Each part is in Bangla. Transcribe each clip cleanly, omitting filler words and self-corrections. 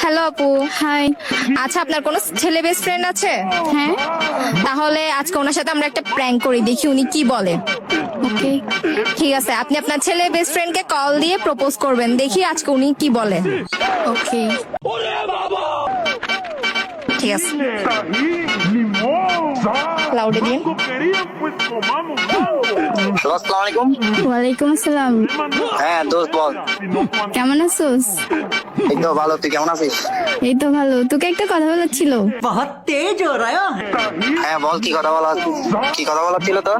হ্যালো আপু। হাই। আচ্ছা, আপনার কোনো ছেলে বেস্ট ফ্রেন্ড আছে? হ্যাঁ। তাহলে আজকে ওনার সাথে আমরা একটা প্র্যাঙ্ক করি, দেখি উনি কি বলে। ওকে। ঠিক আছে, আপনি আপনার ছেলে বেস্ট ফ্রেন্ডকে কল দিয়ে প্রপোজ করবেন, দেখি আজকে উনি কি বলে। ওকে। ঠিক আছে, ক্লাউডে দিন। হ্যালো, আসসালামু আলাইকুম। ওয়ালাইকুম আসসালাম। হ্যাঁ দোস্ত বল। কেমন আছোস? এই তো ভালো, তুই কেমন আছিস? এই তো ভালো। তোকে একটা কথা বলার ছিল। बहुत तेज हो रहा है। হ্যাঁ বল, কি কথা বলা ছিল তোর?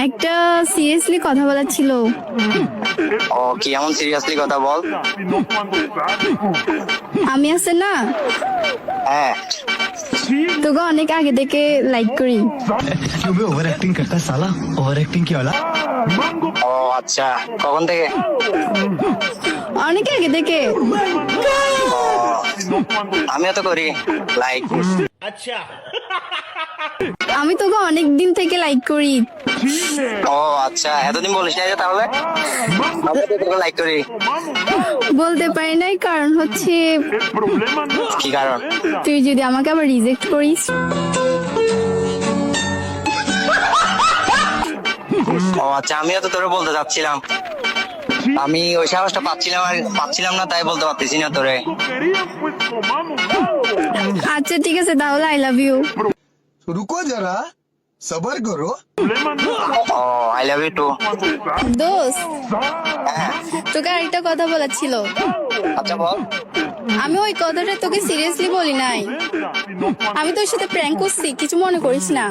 একটা সিরিয়াসলি কথা বলার ছিল। ও কি এমন সিরিয়াসলি কথা বল। আমি আছে না, হ্যাঁ তোকে অনেক আগে থেকে লাইক করি। क्यों बे ओवर एक्टिंग करता है साला ओवर एक्टिंग की औलाद। ও আচ্ছা, কখন থেকে? অনেক আগে থেকে। ও, আমিও তো করি লাইক। আমি তোকে অনেক দিন থেকে লাইক করি। ও আচ্ছা, এতদিন বলিস না যে তাহলে? আমি তো তোকে লাইক করি। বলতে পারি নাই, কারণ হচ্ছে কি কারণ? তুই যদি আমাকে আবার রিজেক্ট করিস। ও আচ্ছা, আমিও তো তোরে বলতে চাচ্ছিলাম, আমি ওই সাহসটা পাচ্ছিলাম না, তাই বলতে পারতেছি না তোরে। আচ্ছা ঠিক আছে, তাহলে আই লাভ ইউ। रुको जरा सबर करो। ও আই লাভ ইউ টু। দোস্ত, হ্যাঁ তোকে আরেকটা কথা বলার ছিল। আচ্ছা বল। আমি ওই কথাটা তোকে সিরিয়াসলি বলি নাই। আমি তোর সাথে প্র্যাঙ্ক করছি, কিছু মনে করিস না।